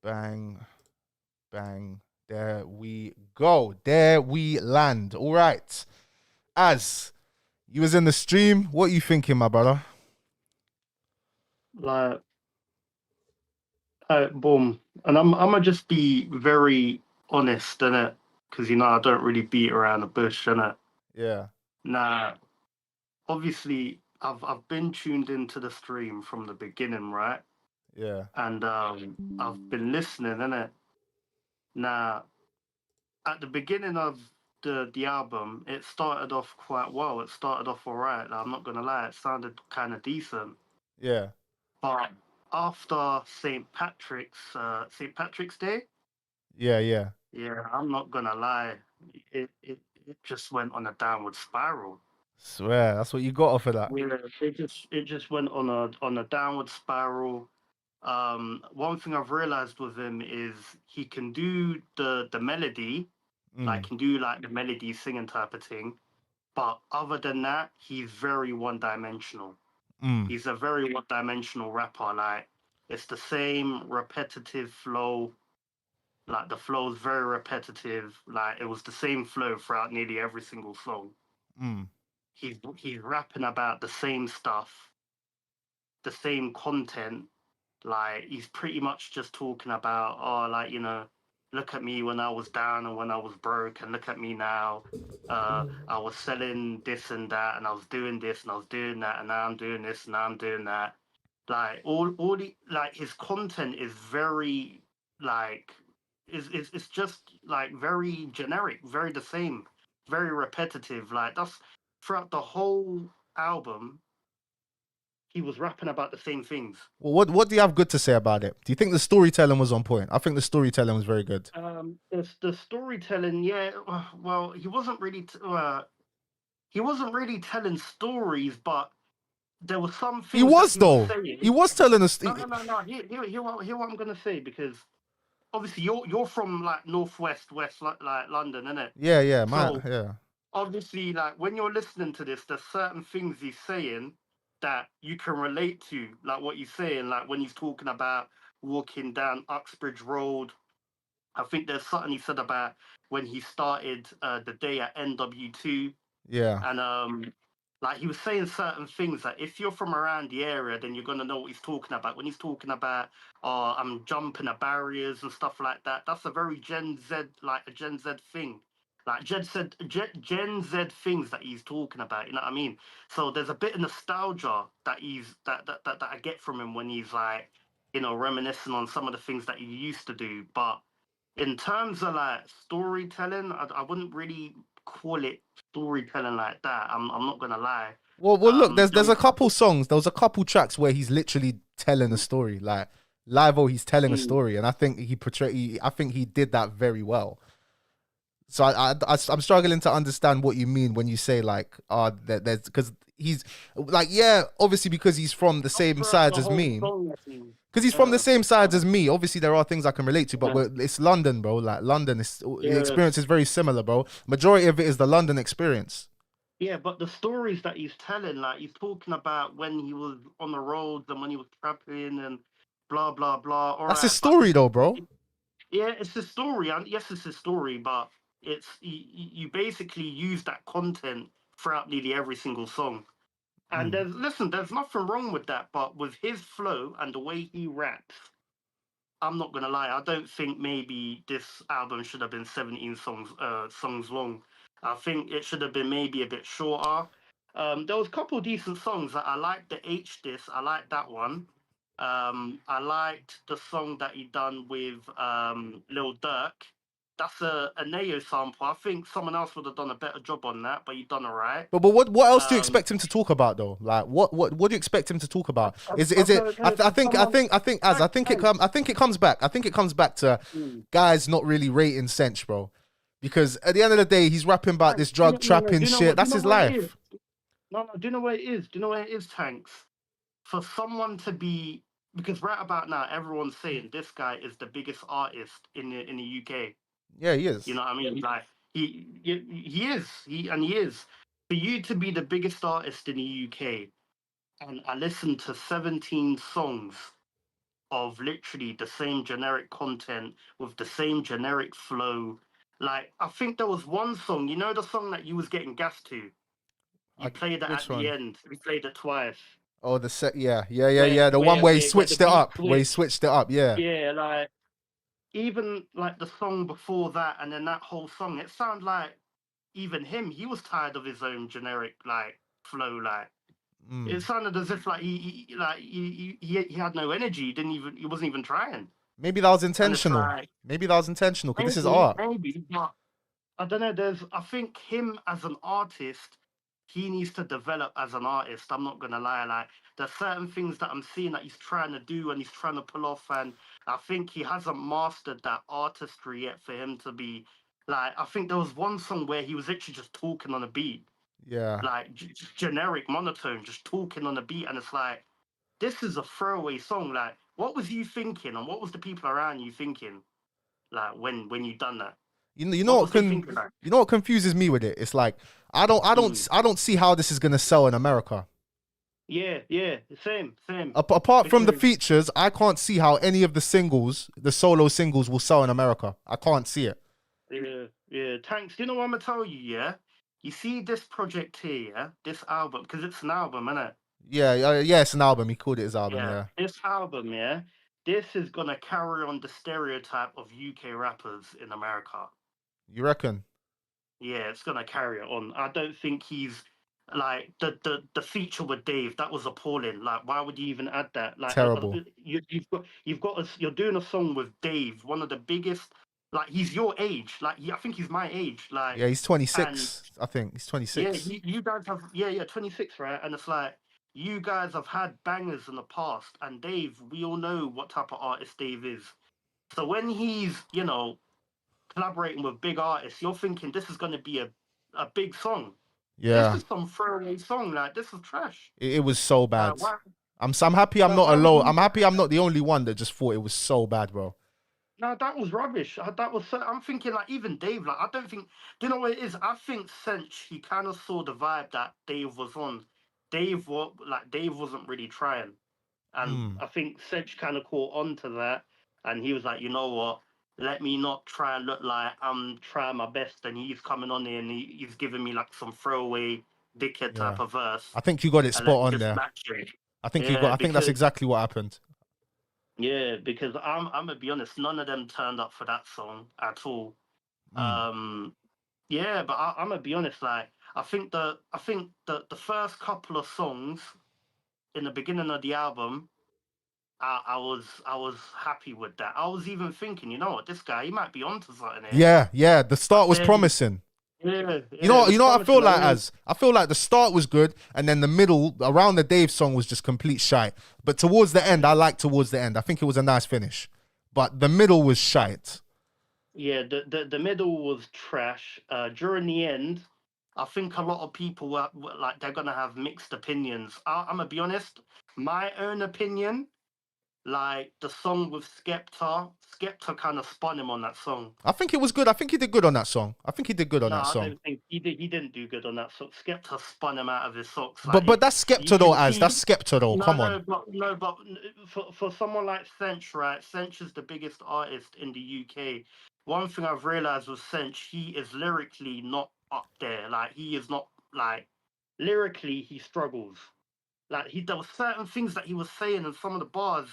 Bang, bang. There we go. There we land. All right. As you was in the stream, what you thinking, my brother? Like, boom. And I'm gonna just be very honest in it, because I don't really beat around the bush in it. Yeah, Now, obviously, I've been tuned into the stream from the beginning, right? yeah, And I've been listening in it. Now, at the beginning of the album, it started off quite well. It started off alright. Like, I'm not gonna lie, it sounded kind of decent. yeah, But after St. Patrick's Day, yeah, yeah. yeah, I'm not gonna lie, it just went on a downward spiral. Swear, that's what you got off of that. Yeah, it just went on a downward spiral. One thing I've realized with him is he can do the melody, like Mm, can do like the melody singing type of thing. But other than that, he's very one dimensional. mm, He's a very one dimensional rapper. Like it's the same repetitive flow. Like the flow is very repetitive. Like it was the same flow throughout nearly every single song. mm. He's rapping about the same stuff, the same content. Like he's pretty much just talking about, oh, like look at me when I was down and when I was broke, and look at me now. I was selling this and that, and I was doing this and I was doing that, and now I'm doing this and now I'm doing that. Like all the like his content is very like is it's just like very generic, very the same, very repetitive. Like that's throughout the whole album, he was rapping about the same things. Well, what do you have good to say about it? Do you think the storytelling was on point? I think the storytelling was very good. The storytelling, yeah. Well, he wasn't really telling stories, but there were some He things that was he was though. He saying. was telling us. No. Hear what I'm gonna say, because obviously you're from like northwest west like London, innit? Yeah, yeah, my So yeah. obviously, like when you're listening to this, there's certain things he's saying that you can relate to, like what he's saying, like when he's talking about walking down Uxbridge Road. I think there's something he said about when he started the day at NW2, Yeah. and like he was saying certain things that if you're from around the area, then you're gonna know what he's talking about. When he's talking about, oh, I'm jumping the barriers and stuff like that, that's a very Gen Z, like a Gen Z thing. Like Gen Z things that he's talking about, you know what I mean? So there's a bit of nostalgia that I get from him when he's like, reminiscing on some of the things that he used to do. But in terms of like storytelling, I wouldn't really call it storytelling like that. I'm not gonna lie. Well, look, There there's was a a couple. couple songs. There was a couple tracks where he's literally telling a story, like live. Oh, he's telling a Mm, story, and I think he portrayed. I think he did that very well. So I'm struggling to understand what you mean when you say like, there's because he's like, yeah, obviously because he's from the not same throughout sides the as whole me. song, I think. Because he's from the Yeah, same sides as me. Obviously, there are things I can relate to, but yeah, it's London, bro. Like London, is the yeah, experience is very similar, bro. Majority of it is the London experience. yeah. But the stories that he's telling, like he's talking about when he was on the roads and when he was trapping and blah blah blah. All That's his right, but story, though, bro. yeah, it's a story. And yes, it's a story, but you basically use that content throughout nearly every single song. And Mm. there's nothing wrong with that, but with his flow and the way he raps, I'm not gonna lie, I don't think maybe this album should have been 17 songs long. I think it should have been maybe a bit shorter. There was a couple of decent songs that I liked. The H Dis, I liked that one. I liked the song that he done with Lil Durk. That's a Neo sample. I think someone else would have done a better job on that, but he done alright. But what else do you Um, expect him to talk about though? Like what do you expect him to talk about? Is it? okay, okay, so someone, I think it comes back. I think it comes back to mm, guys not really rating Sench, bro. Because at the end of the day, he's rapping about this do you drug know, no, no, trapping shit. do you That's know his what it is? life. No, no, do you know what it is? Do you know what it is, Tanks? For someone to be, because right about now everyone's saying this guy is the biggest artist in the UK. Yeah, he You is. know what I mean? Like he is. He is. For you to be the biggest artist in the UK, and I listened to 17 songs of literally the same generic content with the same generic flow. Like, I think there was one song, you know, the song that you was getting gas to. You played it Which at the one? end. We played it twice. Oh, the set. Yeah, yeah, yeah, yeah. The one where he Where the switched it beat up. Where he switched. switched it up. Yeah. Yeah, like even like the song before that, and then that whole song, it sounded like even him, he was tired of his own generic like flow. Like it Mm. sounded as if like he had no energy. He wasn't even trying. Maybe that was And it's intentional. like Maybe that was intentional because this is maybe, art. maybe, but I don't know. I think him as an artist, he needs to develop as an artist. I'm not gonna lie. Like, there's certain things that I'm seeing that he's trying to do and he's trying to pull off, and I think he hasn't mastered that artistry yet for him to be like. I think there was one song where he was literally just talking on a beat, Yeah. like generic monotone, just talking on a beat, and it's like this is a throwaway song. Like, what was you thinking, and what was the people around you thinking, like when you done that? You know What what was they thinking like? you know what confuses me with it? It's like Mm. I don't see how this is gonna sell in America. Yeah, yeah, same. Apart from the Because features, I can't see how any of the singles, the solo singles, will sell in America. I can't see it. yeah, Tanks. You know what I'm gonna tell you? Yeah, you see this project here, yeah, this album, because it's an album, isn't it? Yeah, yeah, it's an album. He called it his album. Yeah, Yeah, this album, yeah, this is gonna carry on the stereotype of UK rappers in America. you reckon? Yeah, it's gonna carry it on. I don't think he's like the feature with Dave. That was appalling. Like, why would you even add that? Like, Terrible. you're doing a song with Dave, one of the biggest. Like, he's your age. Like, I think he's my age. Like, Yeah, he's and 26. I think he's yeah, 26. you guys have 26, right? And it's like you guys have had bangers in the past, and Dave, we all know what type of artist Dave is. So when he's collaborating with big artists, you're thinking this is going to be a big song. This Yeah, is some throwaway song. Like, this is trash. it was so bad. Why? I'm happy I'm Like, not why would alone. you? I'm happy I'm not the only one that just thought it was so bad, bro. No, that was rubbish. That was. I'm thinking like even Dave. Like, I don't think. Do you know what it is? I think Sench, he kind of saw the vibe that Dave was on. Dave wasn't really trying, and Mm, I think Sench kind of caught on to that, and he was like, you know what? Let me not try and look like I'm trying my best, and he's coming on here and he's giving me like some throwaway dickhead yeah. type of verse, I think you got it and let spot me on just there. match it. I think that's exactly what happened. Because I'm gonna be honest, none of them turned up for that song at all. Mm. Yeah, but I'm gonna be honest, like I think the first couple of songs in the beginning of the album, I was happy with that. I was even thinking, you know what, this guy, he might be onto something here. Yeah, yeah. The But start was then promising. yeah, it was You know what I feel promising. And like then as I feel like the start was good, and then the middle around the Dave song was just complete shite. But towards the end, I liked towards the end. I think it was a nice finish. But the middle was shite. yeah, the middle was trash. During the end, I think a lot of people were like they're gonna have mixed opinions. I'm gonna be honest. My own opinion, like the song with Skepta kind of spun him on that song. I think it was good. I think he did good on that song. I think he did good on No, that I song. don't think he did. He didn't do good on that song. Skepta spun him out of his socks. But that's You Skepta though, can as see. that's Skepta though. No, Come on. no, but for someone like Sench, right? Sench is the biggest artist in the UK. One thing I've realized with Sench, he is lyrically not up there. Like, he is not like lyrically he struggles. Like, there were certain things that he was saying in some of the bars.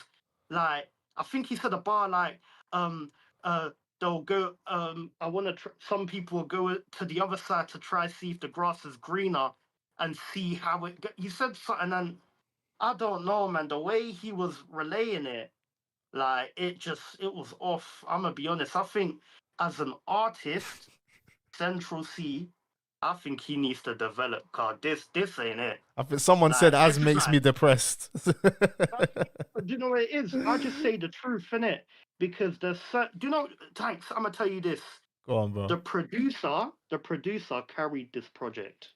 Like, I think he said a bar like, um, uh, they'll go. I want to. Some people will go to the other side to try see if the grass is greener and see how it. He said something, and I don't know, man. The way he was relaying it, like it was off. I'm gonna be honest. I think as an artist, Central C, I think he needs to develop. Cause this ain't it. I think someone said Like, as this is makes me like, depressed. do you know what it is? I just say the truth, innit? Because do you know, Tanks? I'm gonna tell you this. Go on, bro. The producer carried this project.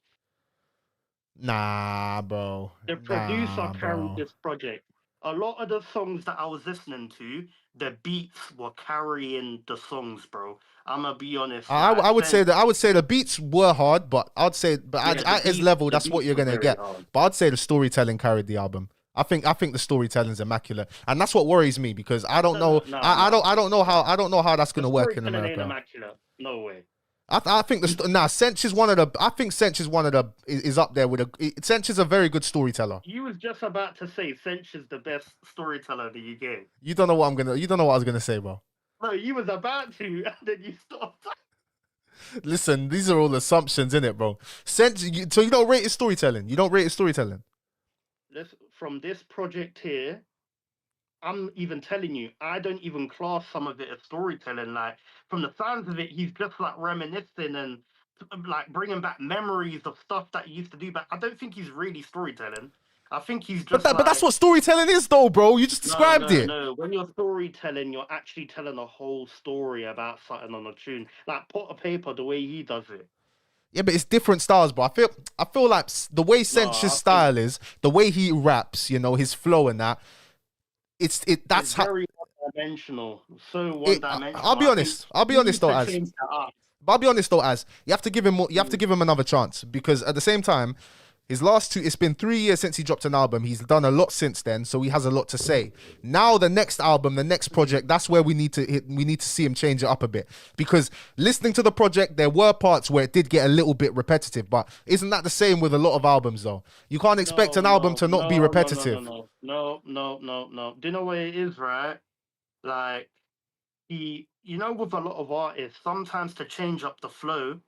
Nah, bro. The producer Nah, carried bro. this project. A lot of the songs that I was listening to, the beats were carrying the songs, bro. I'm gonna be honest. Like, I would say the beats were hard, but I'd say yeah, at his level, the that's what beats you're were gonna very get. hard. But I'd say the storytelling carried the album. I think the storytelling's immaculate, and that's what worries me because I don't know. No, I no. I don't know how that's The gonna work in storytelling ain't America. immaculate. No way. I think Sench is one of the. I think Sench is one of the is up there with a. Sench is a very good storyteller. You was just about to say Finch is the best storyteller in the UK. You don't know what I'm gonna. You don't know what I was gonna say, bro. No, you was about to, and then you stopped. Listen, these are all assumptions in it, bro. Sench. So you don't rate his storytelling. You don't rate his storytelling. From this project here, I'm even telling you, I don't even class some of it as storytelling. Like from the sounds of it, he's just like reminiscing and like bringing back memories of stuff that he used to do. But I don't think he's really storytelling. I think he's But just that's like, what storytelling is, though, bro. You just no, described no, it. no. When you're storytelling, you're actually telling a whole story about something on a tune. Like pot of paper, the way he does it. Yeah, but it's different styles, bro. I feel like the way No, Sench's I think style is, the way he raps, his flow and that. it's That's how very one-dimensional. So it. I'll one-dimensional. be I think honest. I'll be he honest needs though, to as. change that up. But I'll be honest though, as you have to give him more, you have to Mm. give him another chance because at the same time, his last two. It's been 3 years since he dropped an album. He's done a lot since then, so he has a lot to say. Now the next album, the next project, that's where we need to see him change it up a bit because listening to the project, there were parts where it did get a little bit repetitive. But isn't that the same with a lot of albums though? You can't expect No, an album no, to not be no, no, no, no, repetitive. no, no, no, no, no. Do you know what it is, right? Like with a lot of artists, sometimes to change up the flow,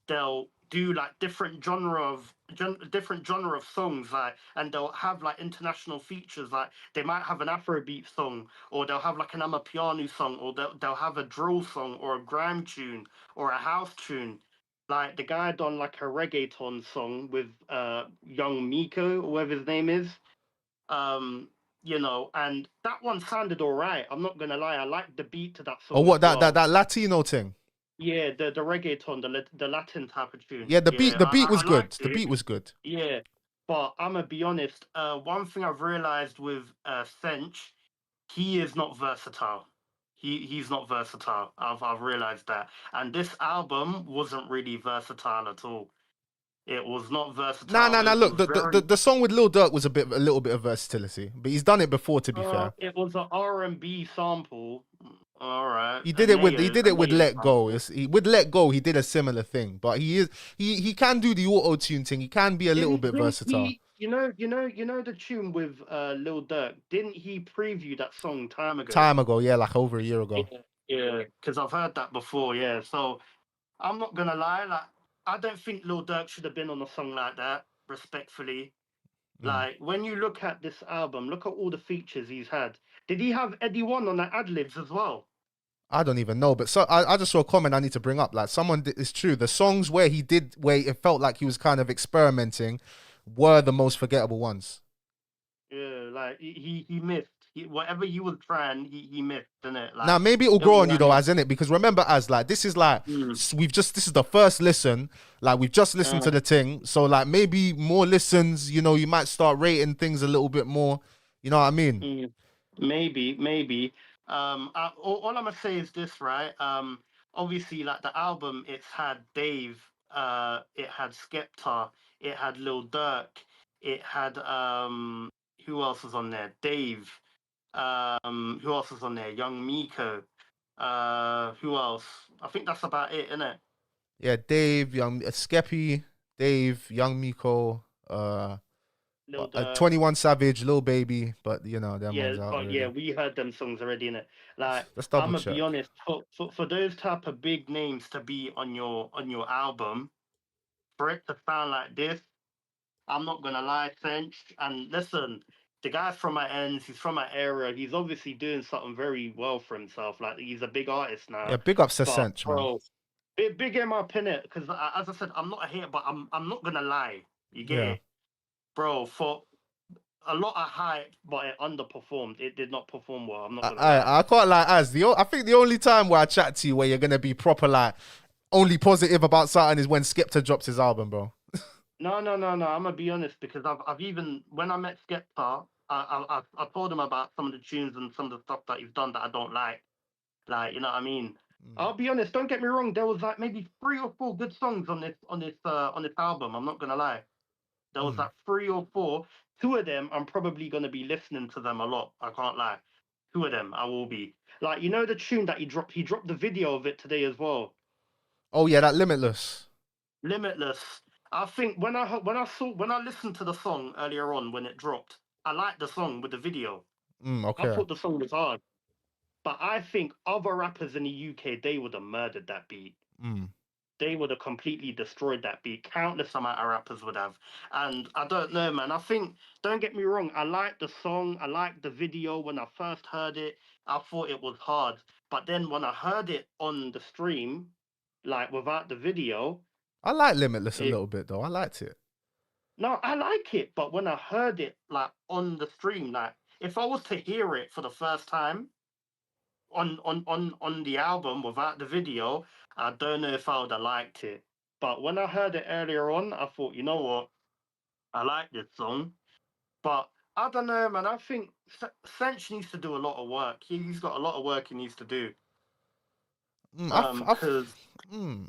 they'll do like different genre of songs, like, and they'll have like international features. Like they might have an Afrobeat song, or they'll have like an Amapiano song, or they'll have a drill song, or a grime tune, or a house tune. Like the guy done like a reggaeton song with young Miko, or whatever his name is. Um, and that one sounded all right. I'm not gonna lie, I liked the beat to that Or song what as that well. Latino thing? Yeah, the reggaeton, the Latin type of tune. Yeah, the beat Yeah, the beat was I good. liked The it. beat was good. Yeah, but I'm gonna be honest. One thing I've realized with Sench, he is not versatile. He's not versatile. I've realized that, and this album wasn't really versatile at all. It was not Nah, versatile. nah, nah. It Look, was very. the song with Lil Durk was a little bit of versatility, but he's done it before. To be fair, It was an R&B sample. All right, he a did it with native, a native Let Go. sample. With Let Go, he did a similar thing, but he can do the auto tune thing. He can be a little bit Didn't versatile. he? The tune with Lil Durk. Didn't he preview that song time ago? Time ago, yeah, like over a year ago. Yeah, yeah. Because I've heard that before. Yeah. So I'm not gonna lie. Like, I don't think Lil Durk should have been on a song like that. Respectfully, Mm. like when you look at this album, look at all the features he's had. Did he have Eddie One on the ad libs as well? I don't even know, but so I just saw a comment I need to bring up. Like it's true. The songs where it felt like he was kind of experimenting were the most forgettable ones. Yeah, like he missed. Whatever he was trying, he missed, didn't it? Now Like maybe it will it was grow on you though, running. as in it, because remember, as like this is like Mm. this is the first listen, like we've just listened to Uh, the thing, so like maybe more listens, you might start rating things a little bit more. You know what I mean? mm. Maybe. All I'm gonna say is this, right? Obviously, like the album, it's had Dave, it had Skepta, it had Lil Durk, it had who else was on there? Dave. Who else was on there? Young Miko. Who else? I think that's about it, isn't it? Yeah, Dave, Young Skeppy, Dave, Young Miko, Lil 21 Savage, Lil Baby, but them Yeah, ones out but yeah, already. we heard them songs already in it. Like, Let's I'm double gonna be check. honest, for those type of big names to be on your album, for it to sound like this, I'm not gonna lie, Finch. And listen, the guy's from my ends, he's from my area. He's obviously doing something very well for himself. Like, he's a big artist Yeah, now. big up But Sench, man. bro, big him up in it, because as I said, I'm not a hater, but I'm not gonna lie. You get Yeah. it, bro. For a lot of hype, but it underperformed. It did not perform well. I'm not gonna lie. I can't like I think the only time where I chat to you where you're gonna be proper like only positive about something is when Skepta drops his album, bro. No. I'm gonna be honest, because I've even when I met Skepta, I told him about some of the tunes and some of the stuff that he's done that I don't like. Like, you know what I mean? Mm. I'll be honest. Don't get me wrong. There was like maybe 3 or 4 good songs on this album. I'm not gonna lie. There was Mm. like three or four. Two of them, I'm probably gonna be listening to them a lot. I can't lie. Two of them, I will be. Like, you know the tune that he dropped. He dropped the video of it today as well. Oh yeah, that Limitless. Limitless. I think when I listened to the song earlier on when it dropped, I liked the song with the video. I Okay. thought the song was hard. But I think other rappers in the UK, they would have murdered that beat. Mm. They would have completely destroyed that beat. Countless amount of rappers would have. And I don't know, man. I think, don't get me wrong, I like the song, I like the video. When I first heard it, I thought it was hard. But then when I heard it on the stream, like without the video, I like Limitless a it little bit though. I liked it. no, I like it. But when I heard it like on the stream, like if I was to hear it for the first time, on the album without the video, I don't know if I would have liked it. But when I heard it earlier on, I thought, you know what, I like this song. But I don't know, man. I think Sench needs to do a lot of work. He's got a lot of work he needs to do. Mm, Cause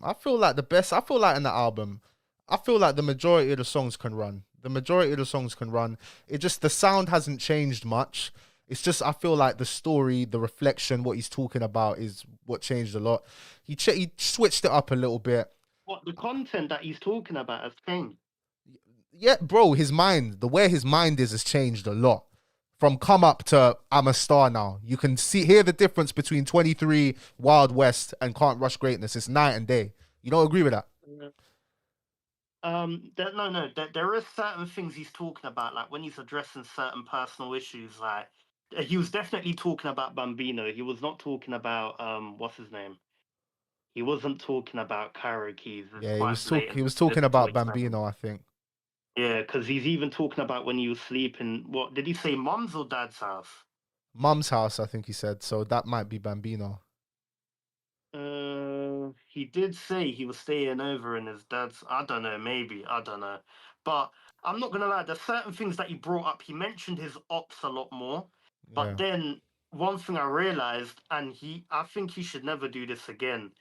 I feel like the best. I feel like in the album, I feel like the majority of the songs can run. The majority of the songs can run. It just the sound hasn't changed much. It's just I feel like the story, the reflection, what he's talking about is what changed a lot. He switched it up a little bit. what the content that he's talking about has changed. Yeah, bro, his mind, the way his mind is has changed a lot. From come up to I'm a star now. You can hear the difference between 23 Wild West and Can't Rush Greatness. It's night and day. You don't agree with that? No. There are certain things he's talking about, like when he's addressing certain personal issues. Like he was definitely talking about Bambino. He was not talking about what's his name. He wasn't talking about karaoke. It's Yeah, quite he blatant. was Listen talking to what about he's saying. Bambino, I think. Yeah, because he's even talking about when he was sleeping. What did he say? Mum's or dad's house? Mum's house, I think he said. So that might be Bambino. He did say he was staying over in his dad's. I don't know, maybe I don't know, but I'm not gonna lie. There's certain things that he brought up. He mentioned his ops a lot more, but Yeah. then one thing I realized, and I think he should never do this again.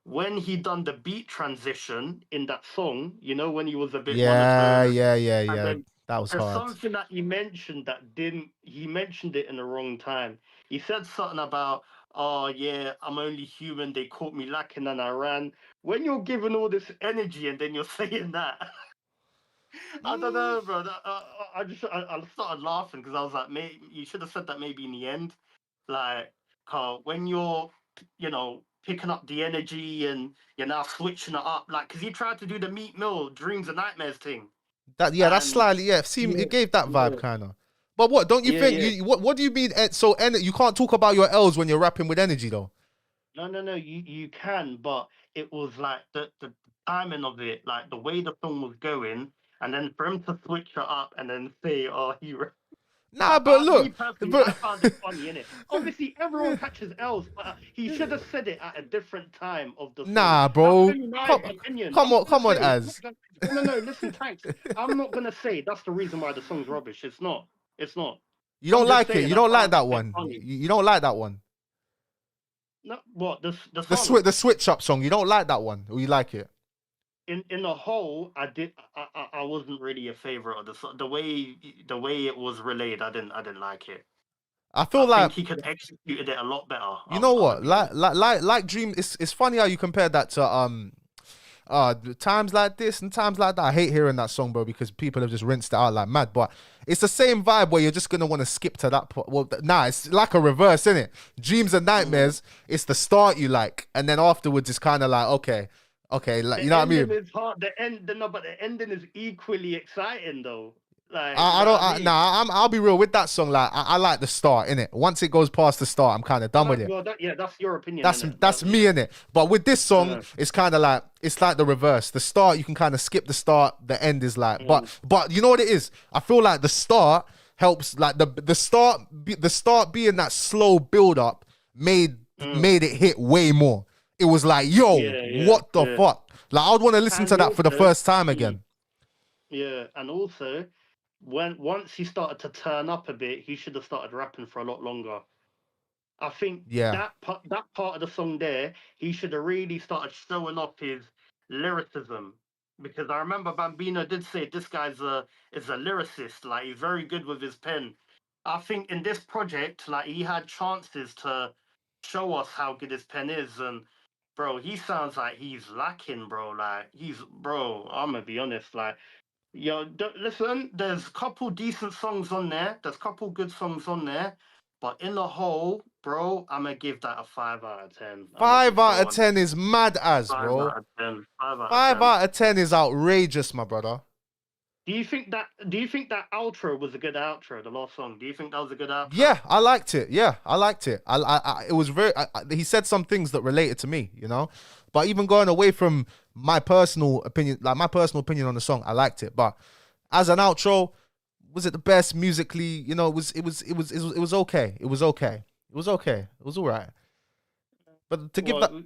When he done the beat transition in that song, you know, when he was a bit Yeah, monotone, yeah, yeah, and yeah. then That was there's hard. something that he mentioned that didn't. He mentioned it in the wrong time. He said something about, "Oh yeah, I'm only human. They caught me lacking and I ran." When you're giving all this energy and then you're saying that, I don't Mm, know, bro. I started laughing because I was like, "Mate, you should have said that maybe in the end." Like, Carl, when you're, picking up the energy and you're now switching it up, like, because he tried to do the Meat Mill Dreams and Nightmares thing, that's and slightly See, yeah, it gave that vibe yeah, kind of. But what don't you yeah, think? yeah. What do you mean? So you can't talk about your L's when you're rapping with energy though. No. You can, but it was like the timing of it, like the way the film was going, and then for him to switch it up and then say, "Oh, Nah, but Me look, personally, but I found it funny, innit? Obviously, everyone catches L's, but he should have said it at a different time of the song. nah, That's bro. only my Come, opinion. I'm not gonna come on, say Az. no. Listen, Tanks. I'm not gonna say that's the reason why the song's rubbish. It's not. It's not. You I'm don't just like it. saying You I don't like found it that a bit one. funny. You don't like that one. No, what the song The switch up song. You don't like that one, or you like it? in the whole, I wasn't really a favorite of the song. The way it was relayed, I didn't like it. I I feel like think he could have executed it a lot better. you know I'm gonna what, be honest. like Dream. It's funny how you compare that to times like this and times like that. I hate hearing that song, bro, because people have just rinsed it out like mad. But it's the same vibe where you're just gonna want to skip to that part. Well, nah, it's like a reverse, isn't it? Dreams and Mm. nightmares. It's the start you like, and then afterwards it's kind of like okay, like you The know what I ending mean. is hard. No, but the ending is equally exciting though. Like, you I know don't. what I mean? I'll be real with that song. Like, I like the start in it. Once it goes past the start, I'm kind of done with it. Well, yeah, that's your opinion, isn't it? That's me Yeah. in it. But with this song, Uh, it's kind of like the reverse. The start you can kind of skip the start. The end is like, mm, but you know what it is. I feel like the start helps. Like the start being that slow build up mm. made it hit way more. It was like, yo, what the Yeah. fuck? Like I would want to listen to And that for the also, first time again. yeah, and also, when once he started to turn up a bit, he should have started rapping for a lot longer. I think Yeah, that part of the song there, he should have really started showing off his lyricism because I remember Bambino did say this guy's a is a lyricist. Like he's very good with his pen. I think in this project, like he had chances to show us how good his pen is, and bro, he sounds like he's lacking, bro. Like he's bro. I'm gonna be honest, like. Yo, listen, there's a couple decent songs on there. There's a couple good songs on there. But in the whole, bro, I'm going to give that a 5 out of 10. I'm going to be 5 out so of honest. 10 is mad as, 5 bro. out of 10. 5 out of 5 10. out of 10 is outrageous, my brother. Do you think that outro was a good outro, the last song? Do you think that was a good outro? Yeah, I liked it. Yeah, I liked it. It was very. He said some things that related to me, you know. But even going away from my personal opinion, like my personal opinion on the song, I liked it. But as an outro, was it the best musically? You know, it was okay. It was okay. It was okay. It was all right. But to give that, Well,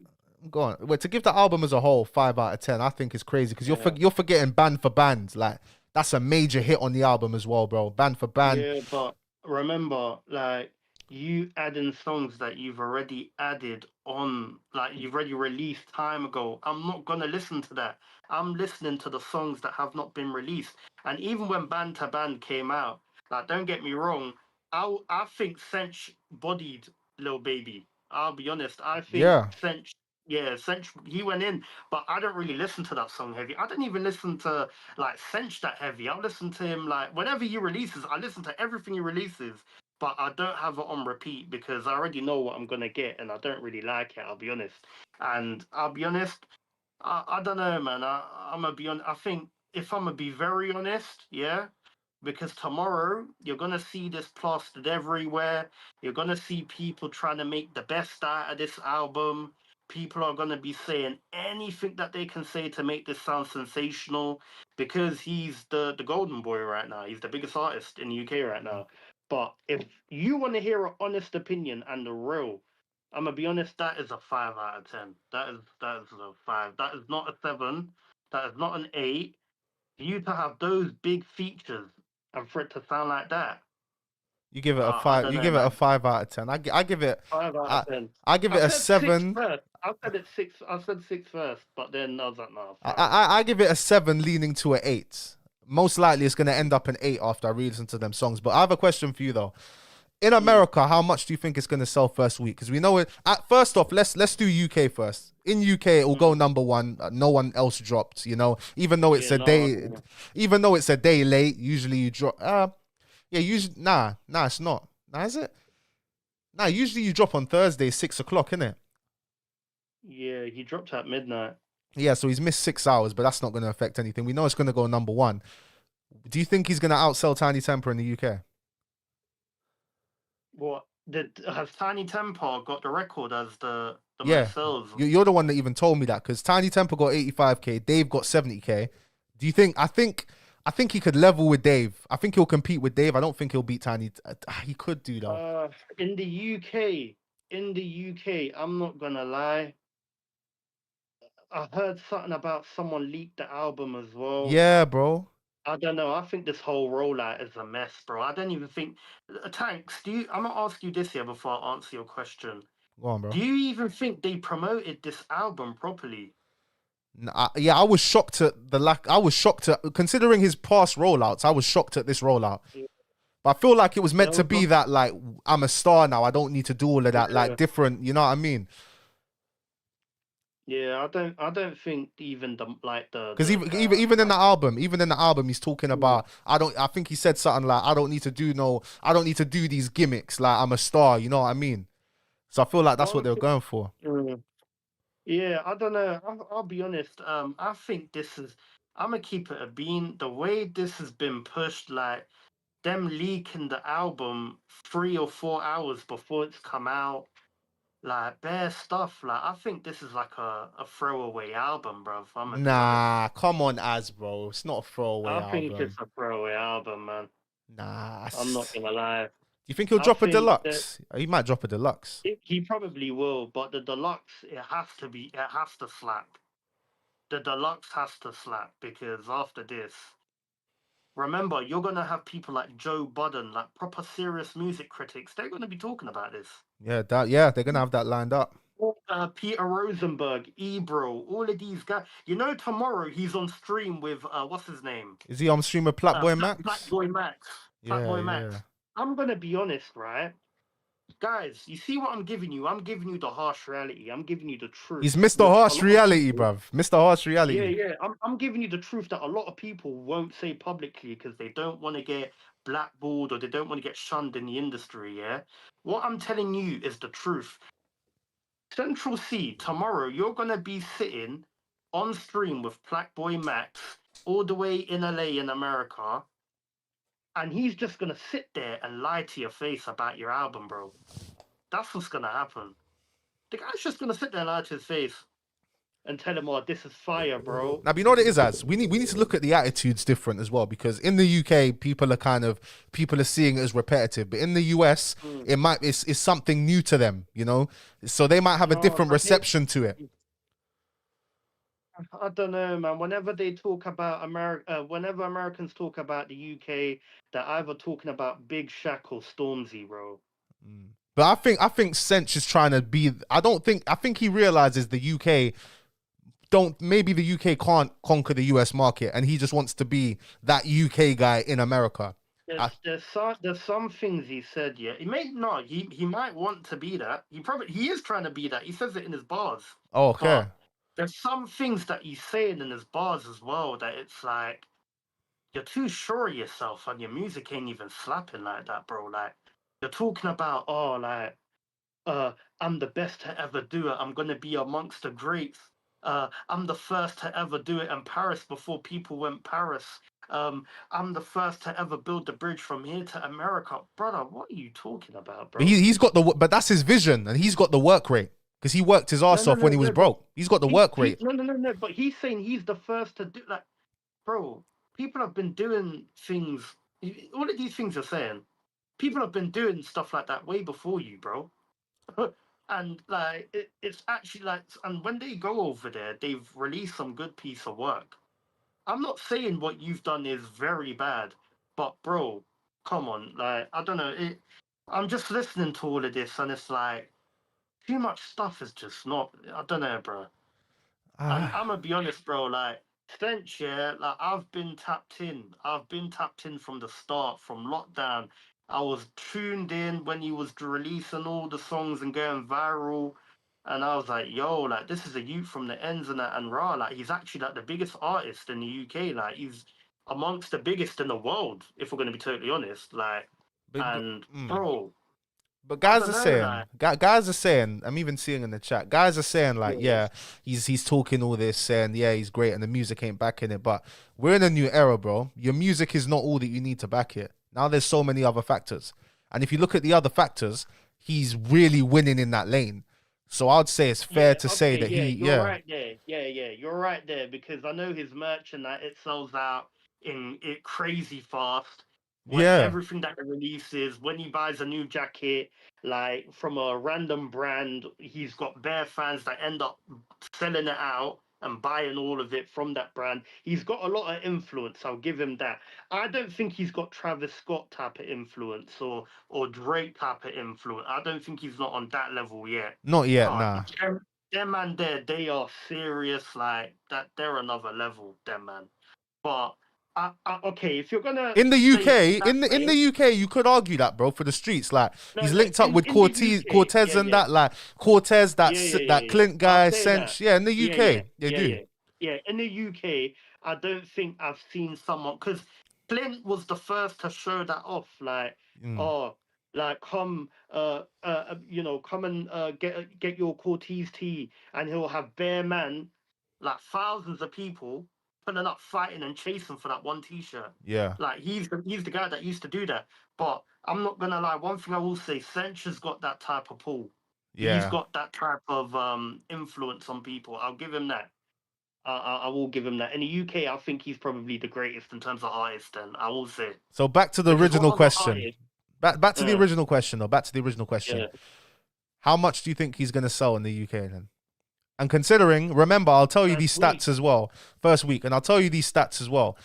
go on. Wait, to give the album as a whole 5 out of 10, I think is crazy because yeah. you're forgetting band for band. Like that's a major hit on the album as well, bro. Band for band. Yeah, but remember, like you adding songs that you've already added on, like you've already released time ago. I'm not gonna listen to that. I'm listening to the songs that have not been released. And even when Band to Band came out, like don't get me wrong, I think Sench bodied Lil Baby. I'll be honest. I think Yeah, Sench, yeah, Sench he went in, but I don't really listen to that song heavy. I don't even listen to like Cinch that heavy. I'll listen to him like whenever he releases, I listen to everything he releases, but I don't have it on repeat because I already know what I'm gonna get and I don't really like it, I'll be honest. And I'll be honest, I don't know, man. I'm gonna be on I think if I'm gonna be very honest, yeah, because tomorrow you're gonna see this plastered everywhere. You're gonna see people trying to make the best out of this album. People are gonna be saying anything that they can say to make this sound sensational because he's the golden boy right now. He's the biggest artist in the UK right now. But if you want to hear an honest opinion and the real, I'm gonna be honest, that is a 5 out of 10. That is a 5. That is not a 7. That is not an 8. For you to have those big features and for it to sound like that, you give it a I five. don't You know, give it a man. 5 out of 10. I give it. 5 out of I 10. I give I it a said six 7. first. I said it six. I said six first, but then I was like, no, I, 5. I I give it a 7, leaning to an 8. Most likely, it's gonna end up an 8 after I re-listen to them songs. But I have a question for you though. In Mm. America, how much do you think it's gonna sell first week? Because we know it. First off, let's do UK first. In UK, it will go Mm. number one. No one else dropped. You know, even though it's Yeah, a no one. day, even though it's a day late. Usually you drop. Yeah. Usually, nah, it's not. Nah, is it? Nah, usually you drop on Thursday, 6 o'clock, innit? Yeah, he dropped at midnight. Yeah, so he's missed 6 hours, but that's not going to affect anything. We know it's going to go number one. Do you think he's going to outsell Tiny Temper in the UK? What did has Tiny Temper got the record as the Yeah, most sales? you're the one that even told me that because Tiny Temper got 85K, Dave got 70K. Do you think? I think he could level with Dave. I think he'll compete with Dave. I don't think he'll beat Tiny. He could do though. In the UK, I'm not gonna lie. I heard something about someone leaked the album as well. Yeah, bro. I don't know. I think this whole rollout is a mess, bro. I don't even think. Tanks, do you? I'm gonna ask you this here before I answer your question. Go on, Do bro. you even think they promoted this album properly? Yeah, I was shocked at the lack. I was shocked at considering his past rollouts. I was shocked at this rollout. Yeah, But I feel like it was meant there to was be that like I'm a star now. I don't need to do all of that. Like yeah, different, you know what I mean? yeah. I don't think even the like Because even in the album, he's talking about I don't. I think he said something like I don't need to do these gimmicks. Like I'm a star. You know what I mean? So I feel like that's what one they were thing. going for. Mm, yeah, I don't know. I'll be honest. I think this is. I'm gonna keep it a bean. The way this has been pushed, like them leaking the album 3 or 4 hours before it's come out, like bare stuff. Like I think this is like a throwaway album, bro. I'm gonna be honest. Nah, come on, Az, bro. It's not a throwaway I think it's album. a throwaway album, man. Nah. I'm not gonna lie. You think he'll I drop a think that deluxe? He might drop a deluxe. he probably will, but the deluxe it has to be it has to slap. The deluxe has to slap because after this, remember you're gonna have people like Joe Budden, like proper serious music critics. They're gonna be talking about this. Yeah, they're gonna have that lined up. Peter Rosenberg, Ebro, all of these guys. You know, tomorrow he's on stream with what's his name? Is he on stream with Platboy Max? Black Max. Yeah, Max. yeah. I'm gonna be honest, right? Guys, you see what I'm giving you? I'm giving you the harsh reality. I'm giving you the truth, He's Mr. which a Harsh lot of Reality, people, bruv. Mr. Harsh yeah, Reality. yeah. I'm giving you the truth that a lot of people won't say publicly because they don't want to get blackballed or they don't want to get shunned in the industry. Yeah. What I'm telling you is the truth. Central C, tomorrow you're gonna be sitting on stream with Blackboy Max all the way in LA in America, and he's just gonna sit there and lie to your face about your album, bro. That's what's gonna happen. The guy's just gonna sit there and lie to his face and tell him, "Oh, this is fire, bro." Now, but you know what it is, as we need to look at the attitudes different as well, because in the UK people are seeing it as repetitive, but in the US it's something new to them, you know, so they might have a No, different but reception to it. I don't know, man. Whenever they talk about America, whenever Americans talk about the UK, they're either talking about Big Shaq or Stormzy, bro. But I think Sench is trying to be. I think he realizes the UK don't. Maybe the UK can't conquer the US market, and he just wants to be that UK guy in America. There's some things he said, yeah. He may not. He might want to be that. He is trying to be that. He says it in his bars. Oh, okay. But there's some things that he's saying in his bars as well that it's like you're too sure of yourself and your music ain't even slapping like that, bro. Like you're talking about, oh, like uh, I'm the best to ever do it. I'm gonna be amongst the greats. I'm the first to ever do it in Paris before people went Paris. I'm the first to ever build the bridge from here to America, brother. What are you talking about, But bro? but that's his vision, and he's got the work rate because he worked his No, ass no, off when no, he was no. But broke. He's got the work rate. no, no, no, no. But he's saying he's the first to do like, bro. People have been doing things. All of these things you're saying, people have been doing stuff like that way before you, bro. And like it's actually like, and when they go over there, they've released some good piece of work. I'm not saying what you've done is very bad, but bro, come on, like I don't know. I'm just listening to all of this, and it's like too much stuff is just not. I don't know, bro. And Ah. I'm gonna be honest, bro. Like Stench, yeah, like I've been tapped in. I've been tapped in from the start, from lockdown. I was tuned in when he was releasing all the songs and going viral. And I was like, yo, like this is a youth from the ends and that and raw. Like he's actually like the biggest artist in the UK. Like he's amongst the biggest in the world, if we're gonna be totally honest. Like, but, but, and mm. bro, But I guys don't are know, saying, like, guys are saying, I'm even seeing in the chat, guys are saying like, yeah, yeah, he's talking all this, saying, yeah, he's great, and the music ain't backing it. But we're in a new era, bro. Your music is not all that you need to back it. Now there's so many other factors, and if you look at the other factors, he's really winning in that lane. So I'd say it's fair yeah, to say okay, that yeah, he, you're yeah, right there. Yeah, yeah, you're right there because I know his merch and that it sells out in it crazy fast. When yeah. everything that he releases, when he buys a new jacket, like from a random brand, he's got bare fans that end up selling it out and buying all of it from that brand. He's got a lot of influence. I'll give him that. I don't think he's got Travis Scott type of influence or Drake type of influence. I don't think he's not on that level yet. Not yet, Oh, nah. them man there, they are serious like that. They're another level, them man. But okay, if you're gonna In the say it UK, that in way, the UK, you could argue that, bro, for the streets. Like no, he's no, linked up with in the Cortez, UK, Cortez yeah, and yeah, that, like Cortez, yeah, yeah, yeah, that yeah. Clint I'll guy, say that. Sench. Yeah, in the Yeah, yeah, UK, they yeah, do. yeah, yeah. In the UK, I don't think I've seen someone because Clint was the first to show that off. Like, Mm, oh, like come and get your Cortez tea, and he'll have bare man, like thousands of people pulling up, fighting and chasing for that one T-shirt. yeah, Like he's the guy that used to do that. But I'm not gonna lie. One thing I will say, Sench has got that type of pull. He's yeah. got that type of influence on people. I'll give him that. I will give him that. In the UK, I think he's probably the greatest in terms of artists. Then I will say So back to the because what original other question. artists? Back to the Uh, original question, though. Back to the original question. yeah, How much do you think he's gonna sell in the UK then? And considering, remember, I'll tell you first these week. stats as well. First week, and I'll tell you these stats as well.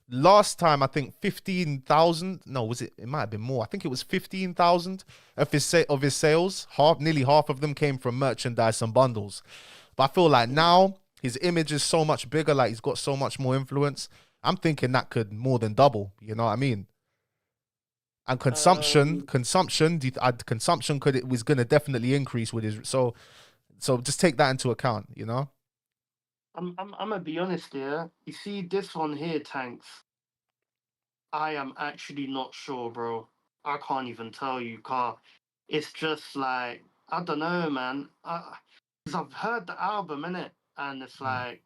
last time I think 15,000. No, was it? It might have been more. I think it was 15,000 of his sales. Nearly half of them came from merchandise and bundles. But I feel like Mm. now his image is so much bigger. Like he's got so much more influence. I'm thinking that could more than double. You know what I mean? And consumption, Um, consumption, consumption could it was gonna definitely increase with his. So just take that into account. You know? I'm gonna be honest here. You see this one here, Tanks. I am actually not sure, bro. I can't even tell you, car. It's just like I don't know, man. Cause I've heard the album in it, and it's Mm. like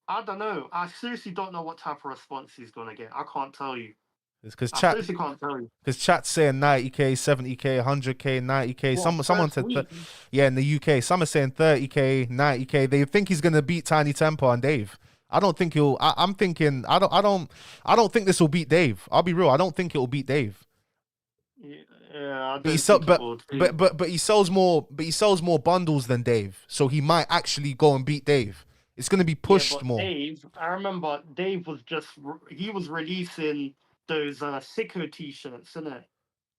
I don't know. I seriously don't know what type of response he's gonna get. I can't tell you. It's because I chat seriously can't tell you. Because chat's saying 90K, 70K, 100K, 90K. What Someone first said, week? yeah, in the UK. Some are saying 30K, 90K. They think he's gonna beat Tiny Temper and Dave. I don't think he'll. I'm thinking. I don't think this will beat Dave. I'll be real. I don't think it will beat Dave. Yeah, yeah, I But he don't sell, think it will too. but he sells more. But he sells more bundles than Dave. So he might actually go and beat Dave. It's gonna be Yeah, pushed but more. Dave, I remember Dave was he was releasing those Sicko t-shirts, innit?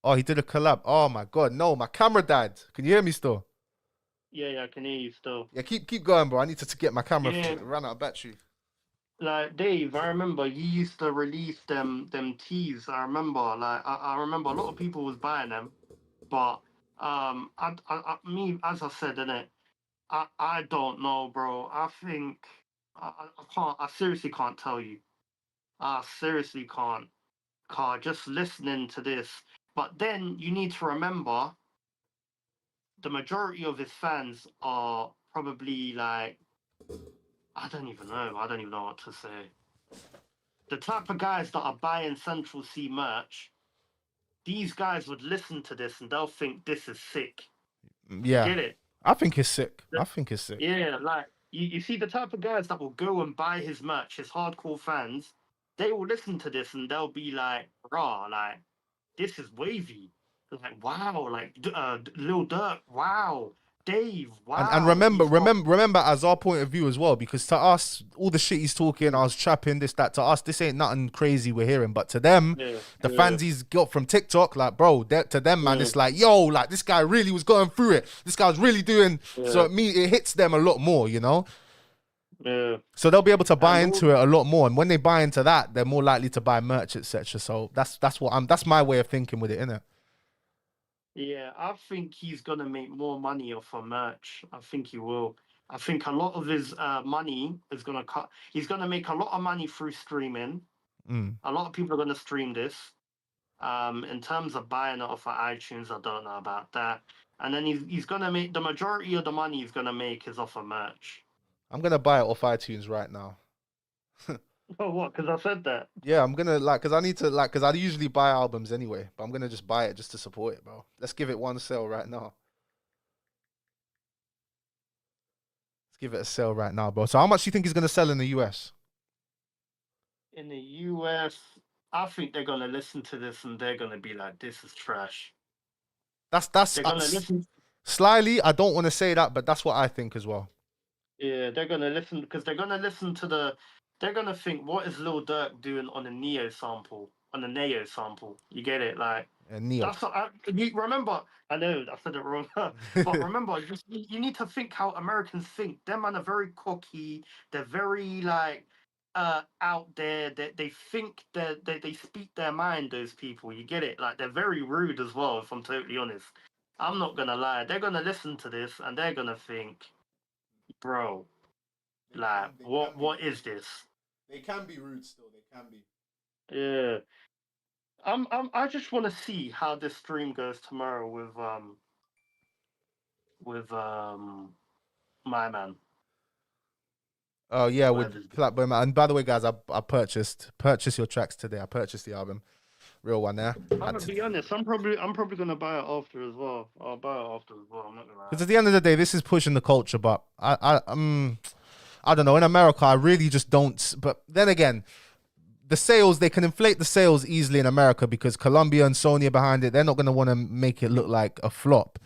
Oh, he did a collab. Oh my god, no, my camera died. Can you hear me still? Yeah, yeah, I can hear you still. Yeah, keep going, bro. I need to get my camera. Yeah, Ran out of battery. like Dave, I remember he used to release them teas. I remember, like I remember a lot of people was buying them, but me as I said in it, I don't know, bro. I think I can't. I seriously can't tell you. I seriously can't. Car just listening to this, but then you need to remember the majority of his fans are probably like I don't even know. I don't even know what to say. The type of guys that are buying Central C merch, these guys would listen to this and they'll think this is sick. You Yeah, get it? I think it's sick. The- I think it's sick. Yeah, like you see the type of guys that will go and buy his merch, his hardcore fans, they will listen to this and they'll be like, rah, like, this is wavy. Like, wow, like Lil Durk, wow. Dave, And wow. remember, He's got remember, as our point of view as well, because to us, all the shit he's talking, I was trapping this, that. To us, this ain't nothing crazy we're hearing, but to them, yeah, the yeah, fans he's got from TikTok, like, bro, to them, man, yeah, it's like, yo, like this guy really was going through it. This guy was really doing. So yeah, it hits them a lot more, you know. yeah. So they'll be able to buy And all into it a lot more, and when they buy into that, they're more likely to buy merch, etc. So that's my way of thinking with it, innit? yeah, I think he's gonna make more money off of merch. I think he will. I think a lot of his money is gonna cut. He's gonna make a lot of money through streaming. Mm. A lot of people are gonna stream this. In terms of buying it off of iTunes, I don't know about that. And then he's gonna make the majority of the money he's gonna make is off of merch. I'm gonna buy it off iTunes right now. Oh, what? Because I said that. Yeah, I'm gonna like, cause I need to like, cause I usually buy albums anyway, but I'm gonna just buy it just to support it, bro. Let's give it one sale right now. Let's give it a sale right now, bro. So how much do you think he's gonna sell in the US? In the US, I think they're gonna listen to this and they're gonna be like, "This is trash." That's They're gonna listen. slyly. I don't want to say that, but that's what I think as well. Yeah, they're gonna listen because they're gonna listen to the. They're gonna think, "What is Lil Durk doing on a Neo sample? On a Neo sample?" You get it? Like Neo. that's what you remember. I know I said it wrong, but remember, you need to think how Americans think. Them man are very cocky. They're very like out there. They think they speak their mind. Those people, you get it? Like they're very rude as well. If I'm totally honest, I'm not gonna lie. They're gonna listen to this and they're gonna think, bro, like what is this? They can be rude still. They can be. Yeah, I just want to see how this stream goes tomorrow with my man. Oh yeah, with Whatever. Flatboy Man. And by the way, guys, I purchased your tracks today. I purchased the album, real one there. I'm gonna be honest. I'm probably gonna buy it after as well. I'll buy it after as well. I'm not gonna lie. Because at the end of the day, this is pushing the culture. But I don't know. In America, I really just don't. But then again, the sales, they can inflate the sales easily in America because Columbia and Sony are behind it. They're not going to want to make it look like a flop.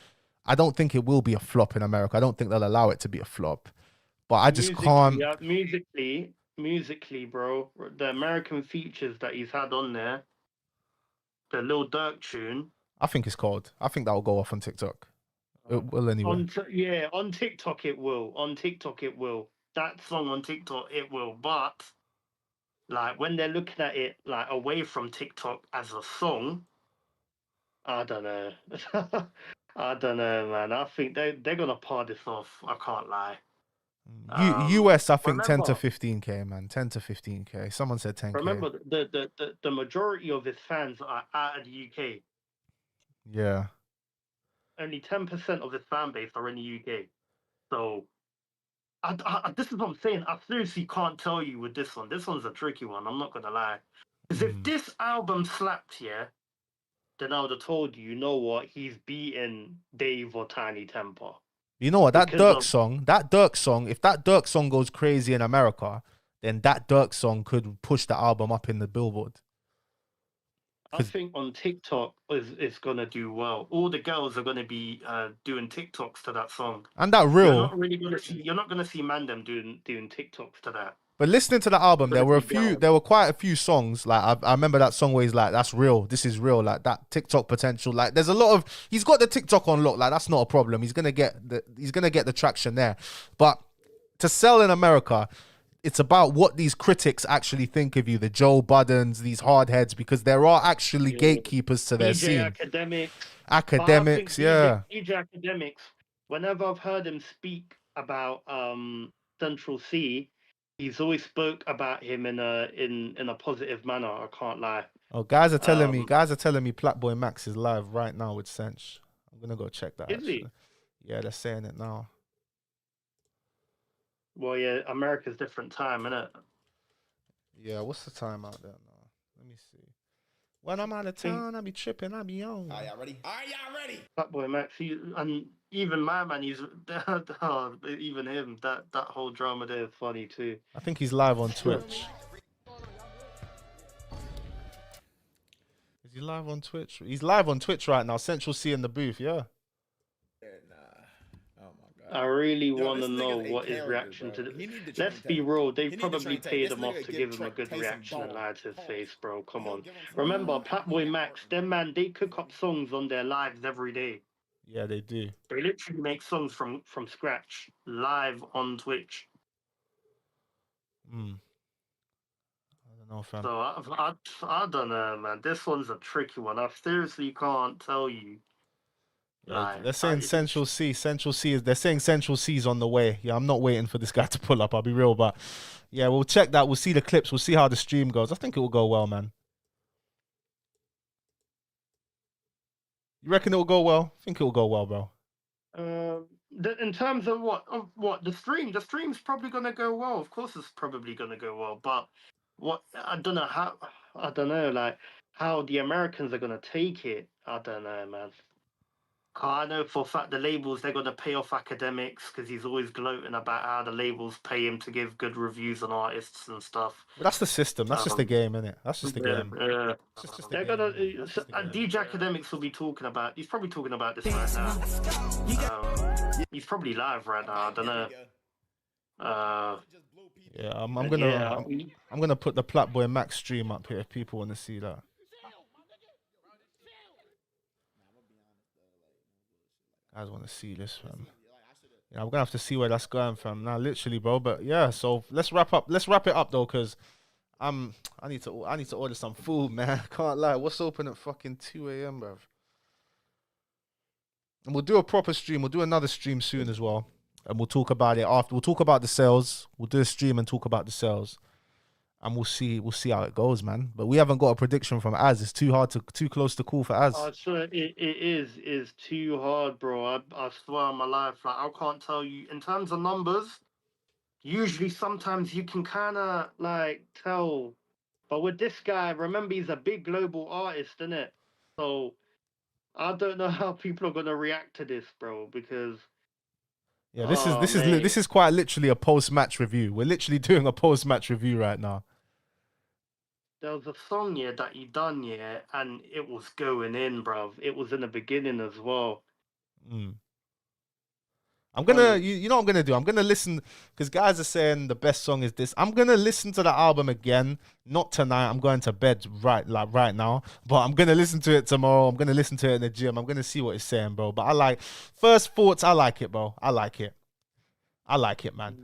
I don't think it will be a flop in America. I don't think they'll allow it to be a flop. But I just Musically, can't. musically, musically, bro, the American features that he's had on there, the Lil Durk tune. I think it's cold. I think that will go off on TikTok. It will anyway. Yeah, on TikTok it will. On TikTok it will. That song on TikTok it will. But like when they're looking at it like away from TikTok as a song, I don't know. I don't know, man. I think they're gonna par this off. I can't lie. US, I think 10 to Remember, 15K, man. 10 to 15K. Someone said 10K. remember the majority of his fans are out of the UK. Yeah. Only 10% of his fan base are in the UK. So this is what I'm saying. I seriously can't tell you with this one. This one's a tricky one. I'm not gonna lie. Because if this album slapped, yeah, then I would have told you. You know what? He's beaten Dave or Tiny Temper. You know what? That Because Dirk of- song, if that Dirk song goes crazy in America, then that Dirk song could push the album up in the Billboard. I think on TikTok is gonna do well. All the girls are gonna be doing TikToks to that song. And that You're real. not really gonna see. You're not gonna see Mandem doing TikToks to that. But listening to the album, But there if were you don't- there were quite a few songs. Like I remember that song where he's like, "That's real. This is real." Like that TikTok potential. Like there's a lot of. He's got the TikTok on lock. Like that's not a problem. He's gonna get the traction there. But to sell in America, it's about what these critics actually think of you. The Joe Buddens, these hardheads, because there are actually gatekeepers to their DJ scene. Academics. Academics, yeah. DJ Academics. Whenever I've heard him speak about Central C, he's always spoke about him in a positive manner. I can't lie. Oh, guys are telling me Platboy Max is live right now with Sench. I'm gonna go check that. Is he? Actually. Yeah, they're saying it now. Well, yeah, America's different time, innit? Yeah, what's the time out there now? Let me see. When I'm out of town, I be tripping, I be young. Are y'all ready? Are y'all ready? Fatboy Max, and even my man, he's even him. That whole drama there is funny too. I think he's live on Twitch. Is he live on Twitch? He's live on Twitch right now. Central C in the booth, yeah. I really want to know what his reaction to this. Let's be real, they probably paid him off to give him a good reaction and lie to his face, bro. Come on. Remember, Platboy Max, them man, they cook up songs on their lives every day. Yeah, they do. They literally make songs from scratch, live on Twitch. I don't know, fam. So I don't know, man. This one's a tricky one. I seriously can't tell you. Yeah, they're saying Central C. They're saying Central C's on the way. Yeah, I'm not waiting for this guy to pull up. I'll be real, but yeah, we'll check that. We'll see the clips. We'll see how the stream goes. I think it will go well, man. You reckon it will go well? I think it will go well, bro. In terms of what the stream's probably gonna go well. Of course, it's probably gonna go well. But I don't know, like how the Americans are gonna take it. I don't know, man. I know for a fact the labels, they're going to pay off Academics because he's always gloating about how the labels pay him to give good reviews on artists and stuff. But that's the system. That's just the game, isn't it? That's just the game. Yeah. They're going to... DJ Academics will be talking about... He's probably talking about this right now. He's probably live right now. I don't know. Yeah, I'm gonna put the Platboy Max stream up here if people want to see that. Guys want to see this, fam. Yeah, I'm gonna have to see where that's going, fam. Now, literally, bro. But yeah, so let's wrap it up though, cause I need to order some food, man. Can't lie. What's open at fucking 2 a.m., bruv? And we'll do a proper stream. We'll do another stream soon as well, and we'll talk about it after. We'll talk about the sales. We'll do a stream and talk about the sales, and we'll see how it goes, man. But we haven't got a prediction from Az. It's too close to call for Az. Oh, sure, it is too hard, bro. I swear on my life, like I can't tell you in terms of numbers. Usually, sometimes you can kind of like tell, but with this guy, remember he's a big global artist, isn't it? So I don't know how people are gonna react to this, bro, because. Yeah, this is quite literally a post-match review. We're literally doing a post-match review right now. There was a song, yeah, that he done, yeah, and it was going in, bruv. It was in the beginning as well. I'm Tell gonna, me. you know what I'm gonna do? I'm gonna listen because guys are saying the best song is this. I'm gonna listen to the album again, not tonight. I'm going to bed right now, but I'm gonna listen to it tomorrow. I'm gonna listen to it in the gym. I'm gonna see what it's saying, bro. But I like First Thoughts. I like it, bro. I like it. I like it, man.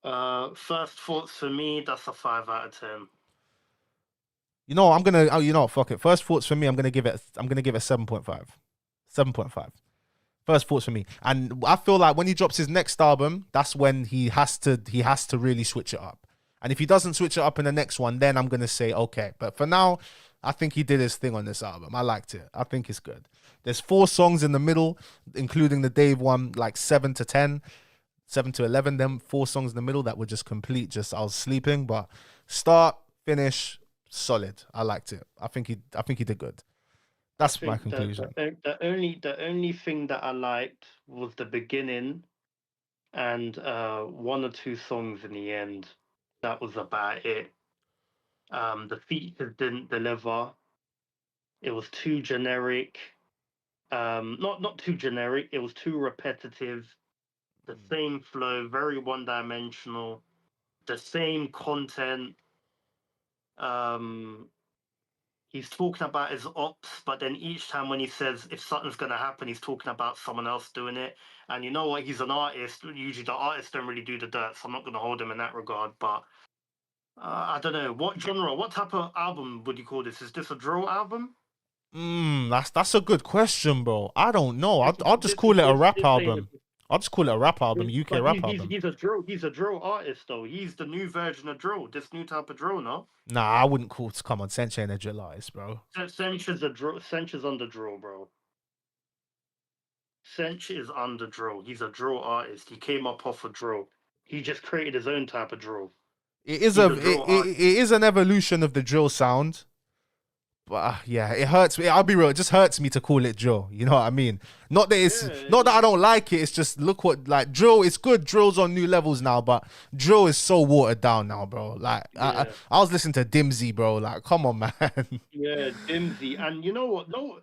Mm. First thoughts for me, that's a 5 out of 10. You know, I'm gonna. Oh, you know, fuck it. First Thoughts for me. I'm gonna give it. I'm gonna give it 7.5. 7.5. First Thoughts for me. And I feel like when he drops his next album, that's when he has to really switch it up. And if he doesn't switch it up in the next one, then I'm gonna say okay. But for now, I think he did his thing on this album. I liked it. I think it's good. There's 4 songs in the middle, including the Dave one, like 7 to 10, 7 to 11. Them 4 songs in the middle that were just complete. Just I was sleeping, but start, finish, solid. I liked it. I think he did good. I That's my think conclusion. the only thing that I liked was the beginning and one or two songs in the end. That was about it. The features didn't deliver. It was too generic. Not too generic. It was too repetitive. The same flow, very one-dimensional. The same content. Um, he's talking about his ops, but then each time when he says if something's gonna happen, he's talking about someone else doing it. And you know what? He's an artist. Usually, the artists don't really do the dirt, so I'm not gonna hold him in that regard. But I don't know what genre, what type of album would you call this? Is this a drill album? That's a good question, bro. I don't know. This I'll just this call it a rap this ain't album. I'll just call it a rap album, UK but rap he's album. he's a drill artist though. He's the new version of drill. This new type of drill, no? Nah, I wouldn't call. Come on, Senche and a drill artist, bro. Sench a drill. Sench is under drill, bro. Sench is under drill. He's a drill artist. He came up off a drill. He just created his own type of drill. It is He's a drill it artist. is an evolution of the drill sound. But yeah, it hurts me. I'll be real. It just hurts me to call it drill. You know what I mean? Not that I don't like it. It's just look what like drill. It's good. Drill's on new levels now, but drill is so watered down now, bro. Like Yeah, I was listening to Dimsy, bro. Like come on, man. yeah, Dimsy. And you know what? No,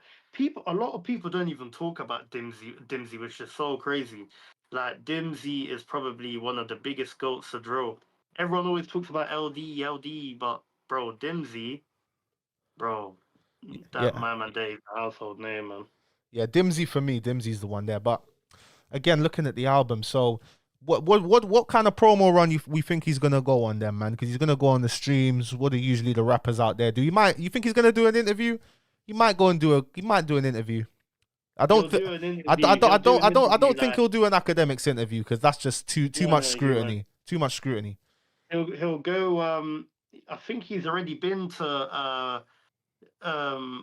a lot of people don't even talk about Dimsy, which is so crazy. Like Dimsy is probably one of the biggest goats of drill. Everyone always talks about LD, but bro, Dimsy, bro, that Yeah, man Dave, household name, man. yeah. Dimsy for me. Dimsy's the one there. But again, looking at the album, so what kind of promo run we think he's gonna go on then, man? Because he's gonna go on the streams. What are usually the rappers out there do? You think he's gonna do an interview? He might do an interview. I don't He'll think do an I, interview. don't- I don't I He'll do don't an I don't I interview don't think like he'll do an academics interview because that's just too much no, he won't. scrutiny. Too much scrutiny. He'll go. I think he's already been to.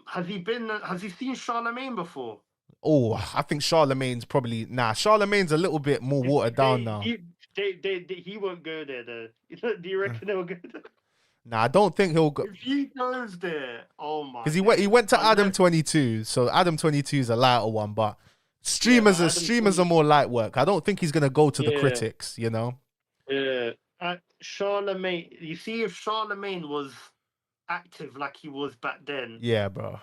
Has he been? Has he seen Charlemagne before? Oh, I think Charlemagne's probably Charlemagne's a little bit more watered down They, now. he, he won't go there though. Do you reckon he'll go there? Nah, I don't think he'll go If he goes there, oh my because he days! went to Adam Unless 22. So Adam 22 is a lighter one, but yeah, but streamers are more light work. I don't think he's gonna go to the yeah, critics. You know. yeah. Charlemagne. You see, if Charlemagne was active like he was back then, Yeah, bro.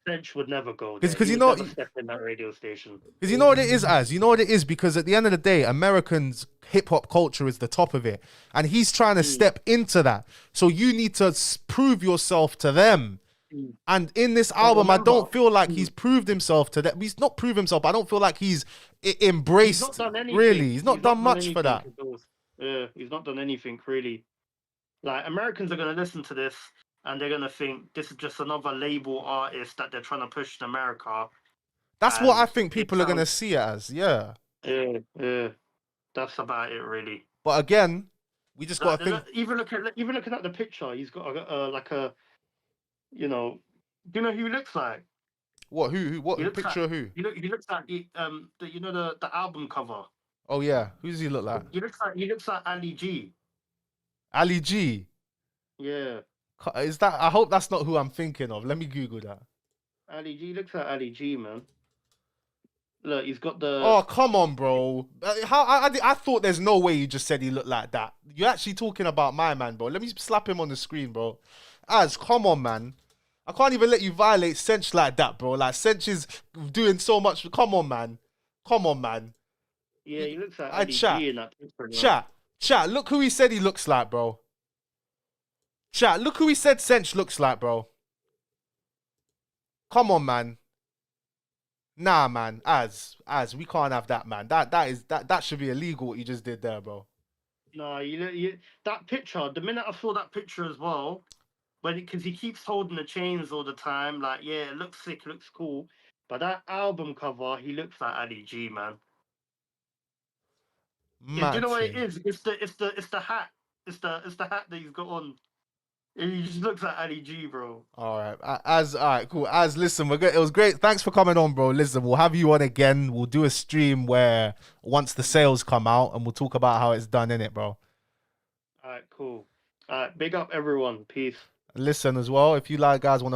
French would never go there. Because He you would know never step in that radio station. Because you know what it is, as you know what it is, because at the end of the day, Americans hip hop culture is the top of it, and he's trying to Mm, step into that. So you need to prove yourself to them. mm. And in this But album, I remember, don't feel like he's mm, proved himself to that. He's not proved himself. I don't feel like he's he's not embraced. done Really, anything. he's not He's done not done much for anything that. to those. Yeah, he's not done anything really. Like Americans are gonna listen to this and they're gonna think this is just another label artist that they're trying to push in America, That's what I and think it people are gonna sounds see it as. Yeah, yeah. That's about it really. but again, we just Like gotta think. even looking at the picture, he's got like a you know, do you know who he looks like? What? He What looks like picture of who? he looks like the album cover. Oh yeah, who does he look like? He looks like Ali G. Ali G. Yeah, Is that? I hope that's not who I'm thinking of. Let me Google that. Ali G looks like Ali G, man. Look, he's got the Oh come on, bro! How I thought there's no way you just said he looked like that. You're actually talking about my man, bro. Let me slap him on the screen, bro. Az, come on, man. I can't even let you violate Sench like that, bro. Like Sench is doing so much. Come on, man. Come on, man. Yeah, he looks like I Ali chat, G in that picture, man. chat. Look who he said he looks like, bro. Chat. Look who he said Sench looks like, bro. Come on, man. Nah, man. As we can't have that, man. That should be illegal. What you just did there, bro. No, that picture. The minute I saw that picture as well, because he keeps holding the chains all the time. Like, yeah, it looks sick, looks cool. But that album cover, he looks like Ali G, man. Do you Mad know what it thing. is? It's the hat. It's the hat that he's got on. He just looks like Ali G, bro. All right, all right, cool. As listen, we're good. It was great. Thanks for coming on, bro. Listen, we'll have you on again. We'll do a stream where once the sales come out, and we'll talk about how it's done in it, bro. All right, cool. All right, big up everyone. Peace. Listen as well. If you like guys want to